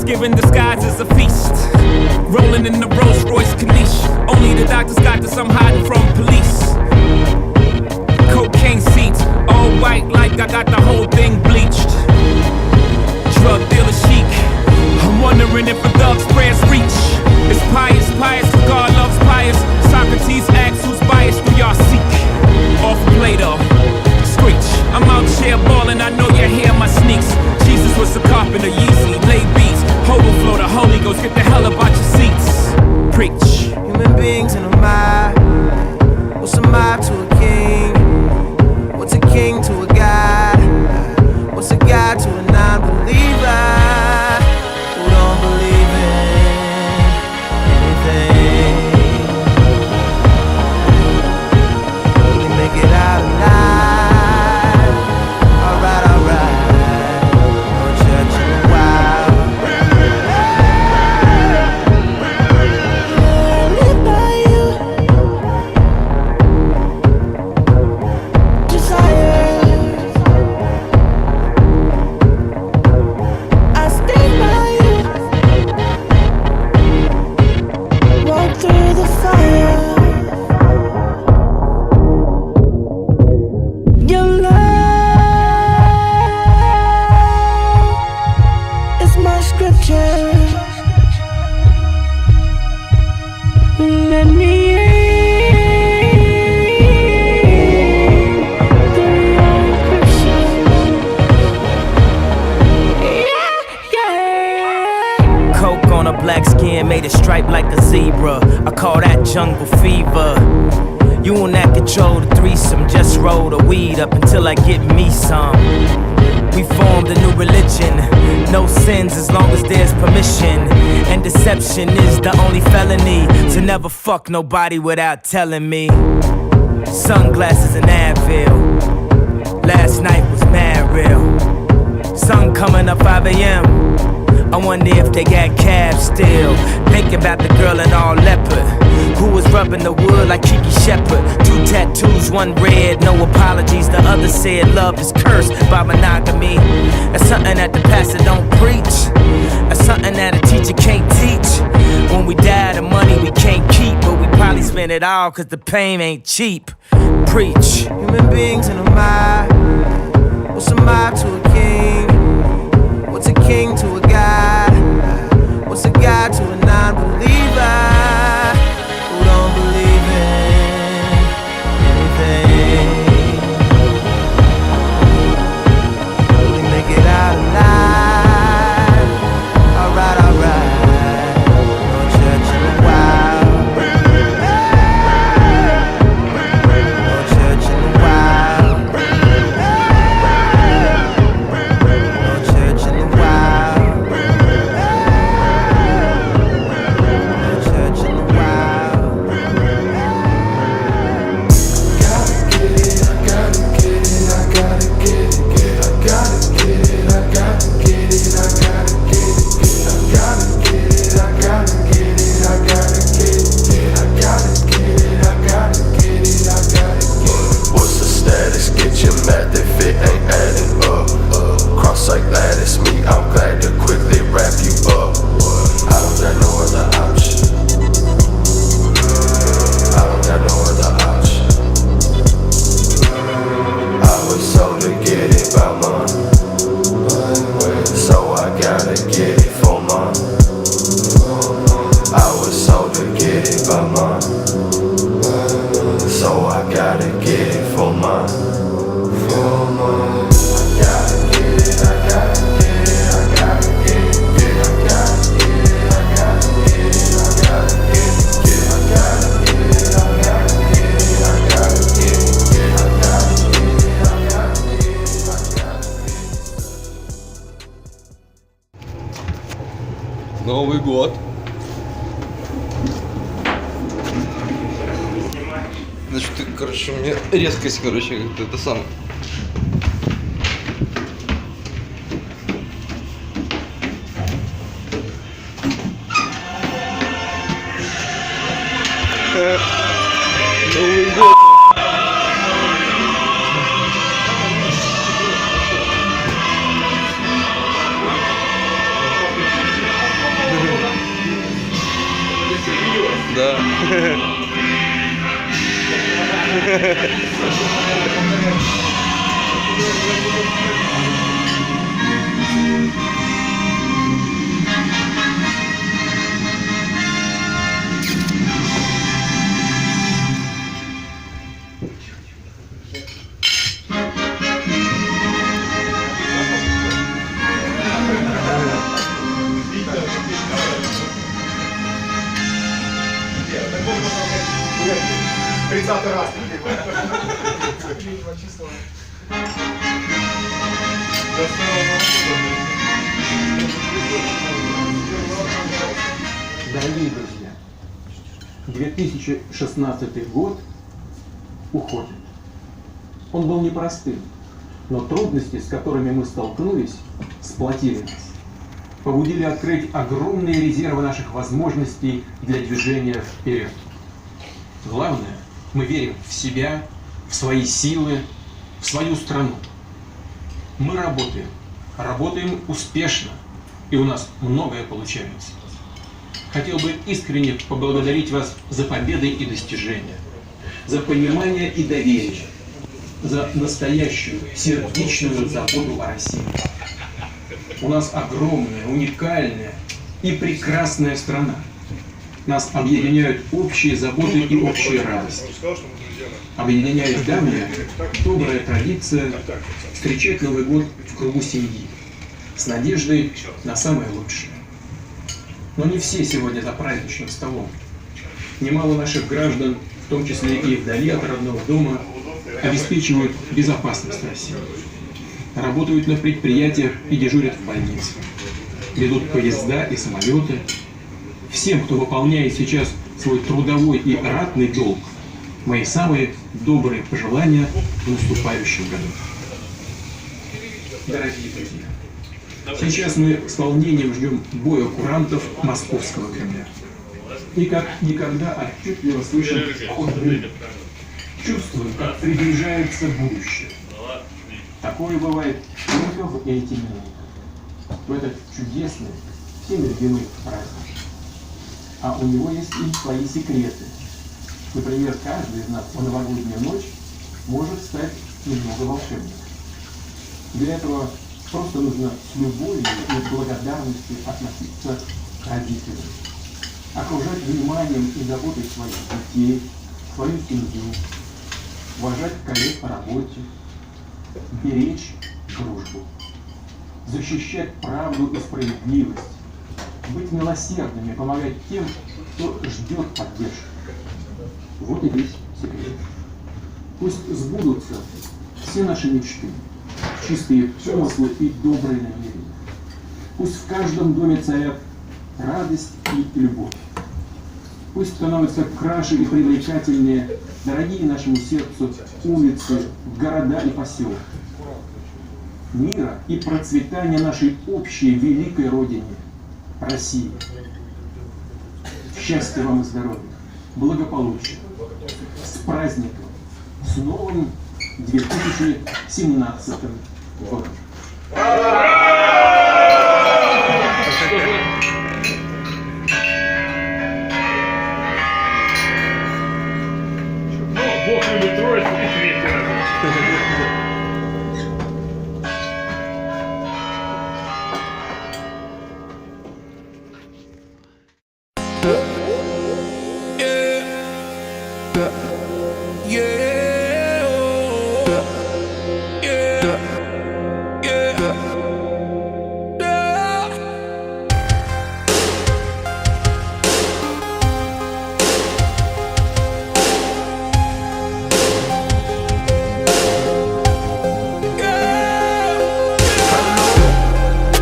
Thanksgiving disguised as a feast. Rolling in the Rolls Royce Caniche. Only the doctors got this, I'm hiding from police. Cocaine seats, all white like I got the whole thing bleached. Drug dealer chic. I'm wondering if a thug's prayers reach. It's pious, pious, God loves pious. Socrates asks who's biased, do y'all seek? Off Plato, screech. I'm out here ballin', I know you hear my sneaks. Jesus was a carpenter, Yeezy, lay beats. Overflow, the Holy Ghost, get the hell about your seats. Preach. Human beings in a mob. What's a mob to a king? What's a king to a god? What's a god to a non-believer who don't believe in anything? Will he make it out alive? Alright, alright. No church in a while. Live by you. Desire. I stay by you. Walk through the fire. Your love is my scripture. Let me in through your encryption. Yeah. Coke on a black skin, made it stripe like a zebra. I call that jungle fever. You and that control the threesome. Just roll the weed up until I get me some. We formed a new religion. No sins as long as there's permission. And deception is the only felony. To never fuck nobody without telling me. Sunglasses and Advil. Last night was mad real. Sun coming up 5 a.m. I wonder if they got cabs still. Thinking about the girl in all leopard who was rubbing the wood like Kiki Shepard. 2 tattoos, 1 red, no apologies. The other said love is cursed by monogamy. That's something that the pastor don't preach. That's something that a teacher can't teach. When we die, the money we can't keep, but we probably spend it all cause the pain ain't cheap. Preach. Human beings in a mob. What's a mob to a king? What's a king to a god? What's a god to a non-believer who don't believe in anything? Will he make it out alive? Alright, alright. No church in a while. No church in a while. No church in a while. No church in a while. What's the status? Get your math if it ain't adding up. Cross like that, it's me. I'm glad to quickly wrap you up. I don't got no other option. I don't got no other option. I was sold to get it by mine, so I gotta get it for mine. I was sold to get it by mine, so I gotta get it for mine. For mine. I gotta get it, I gotta get it, I gotta get it, I gotta get it, I gotta get it, I gotta get it, I gotta get it, I gotta get it, I gotta get it, I gotta get it, I gotta get it, I gotta get it. Новый год. Значит, ты, короче, у меня резкость, короче, как-то это самое. Новый год. Да. Дорогие друзья, 2016 год уходит. Он был непростым, но трудности, с которыми мы столкнулись, сплотили нас, побудили открыть огромные резервы наших возможностей для движения вперед. Главное, мы верим в себя, в свои силы, в свою страну. Мы работаем успешно, и у нас многое получается. Хотел бы искренне поблагодарить вас за победы и достижения, за понимание и доверие, за настоящую сердечную заботу о России. У нас огромная, уникальная и прекрасная страна. Нас объединяют общие заботы и общие радости. Объединяет давняя, добрая традиция встречать Новый год в кругу семьи, с надеждой на самое лучшее. Но не все сегодня за праздничным столом. Немало наших граждан, в том числе и вдали от родного дома, обеспечивают безопасность России. Работают на предприятиях и дежурят в больницах. Ведут поезда и самолеты. Всем, кто выполняет сейчас свой трудовой и ратный долг, мои самые добрые пожелания в наступающем году. Дорогие друзья, сейчас мы с волнением ждем боя курантов Московского Кремля. И как никогда отчетливо слышим ход времени. Чувствуем, как приближается будущее. Такое бывает только в эти минуты, в этот чудесный, всем любимый праздник. А у него есть и свои секреты. Например, каждый из нас в новогоднюю ночь может стать немного волшебником. Для этого просто нужно с любовью и с благодарностью относиться к родителям, окружать вниманием и заботой своих детей, свою семью, уважать коллег по работе, беречь дружбу, защищать правду и справедливость, быть милосердными, помогать тем, кто ждет поддержки. Вот и весь секрет. Пусть сбудутся все наши мечты, чистые помыслы и добрые намерения. Пусть в каждом доме царят радость и любовь. Пусть становятся краше и привлекательнее дорогие нашему сердцу улицы, города и поселки. Мира и процветания нашей общей великой Родине, России. Счастья вам и здоровья, благополучия. С праздником, с новым 2017 годом. Бог любит троицу и крестина.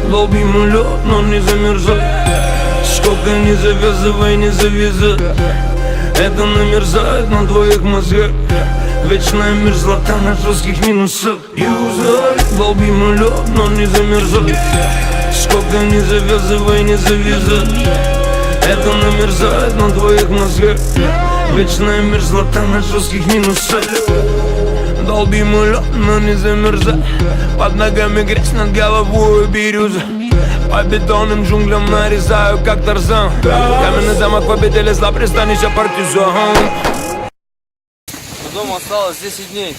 Долбим лед, но не замерзай. Сколько не завязывай, не завязай. Это намерзает на твоих мозгах. Вечная мерзлота на жестких минусах. Юзай, долбим лед, но не замерзай. Сколько не завязывай, не завязай. Это намерзает на твоих мозгах. Вечная мерзлота на жестких минусах. Долбим лед, но не замерзай. Под ногами грязь, над головой бирюза. По бетонным джунглям нарезаю, как Тарзан. Каменный замок в обители зла, пристанище партизан. Дома осталось 10 дней.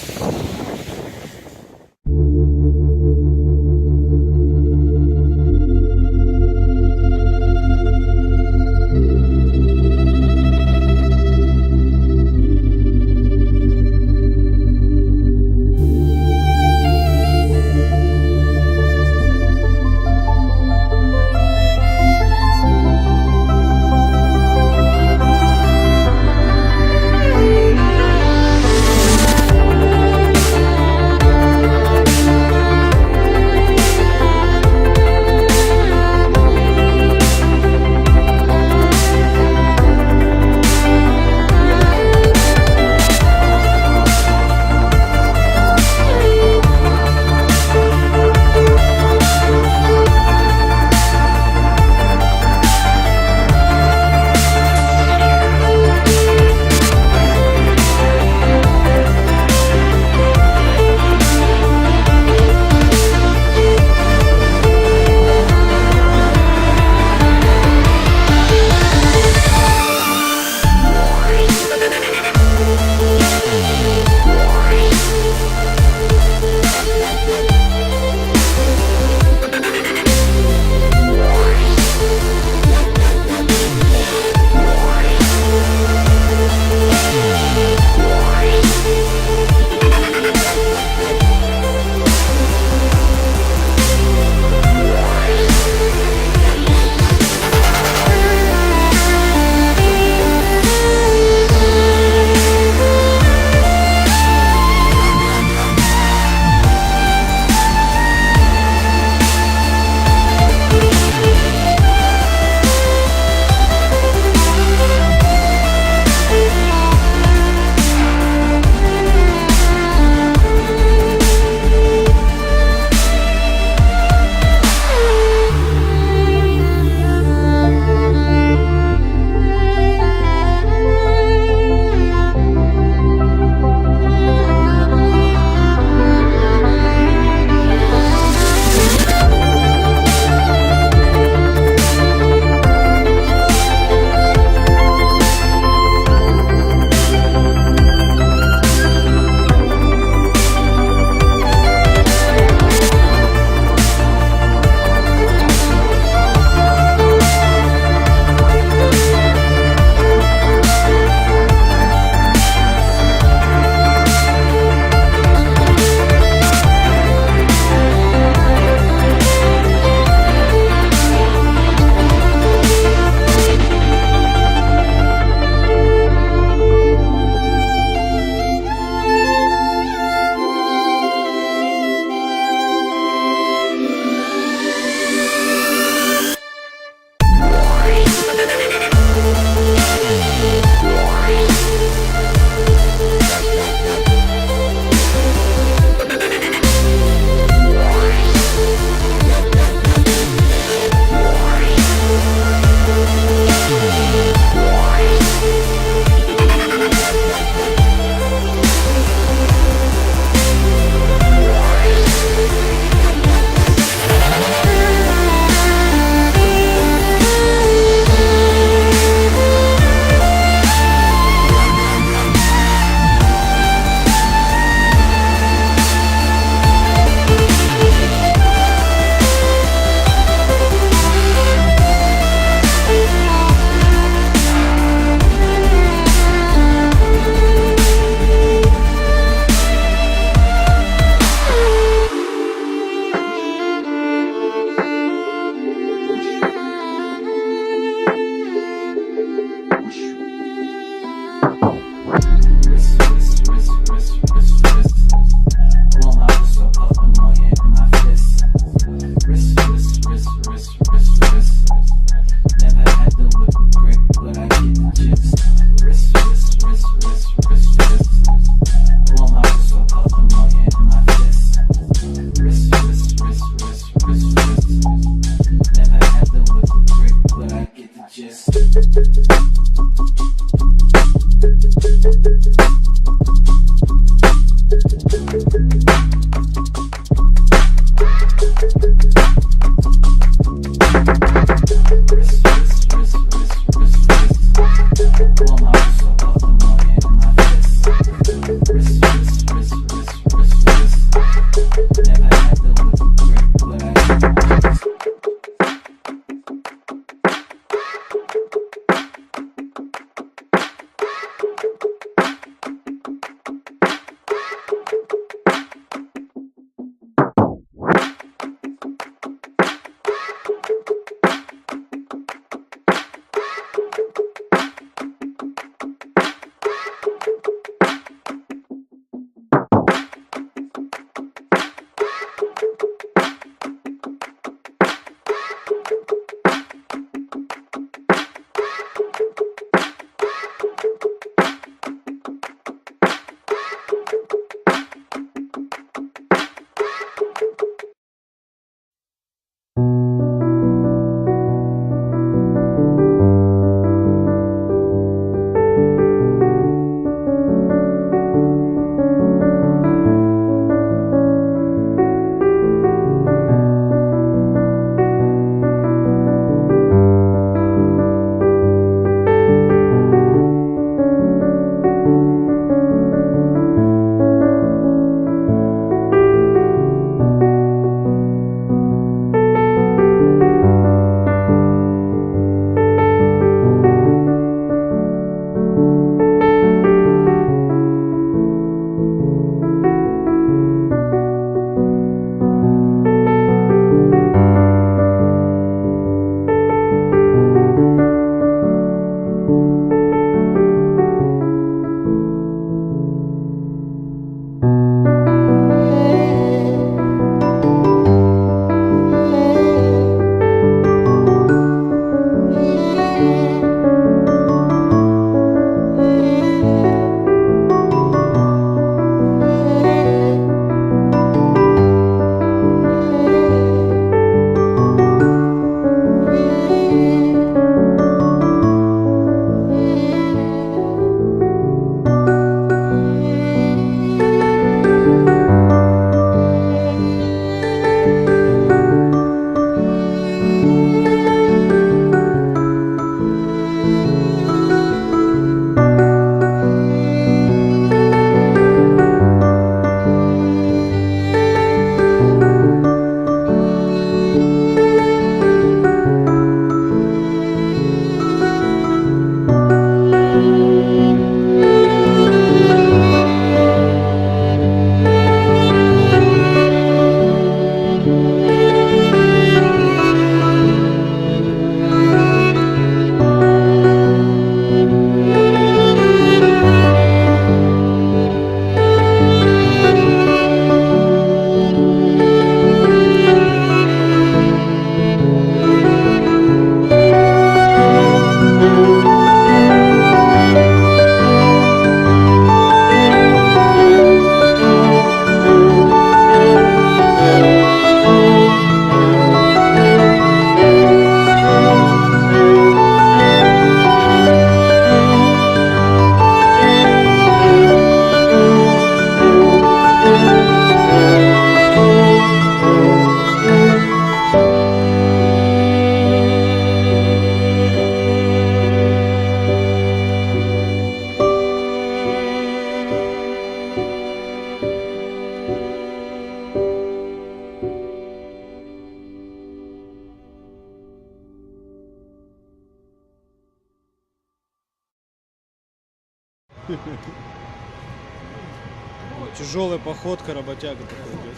Тяжелая походка, работяга такой идет.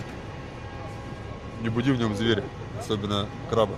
Не буди в нем зверя, особенно краба.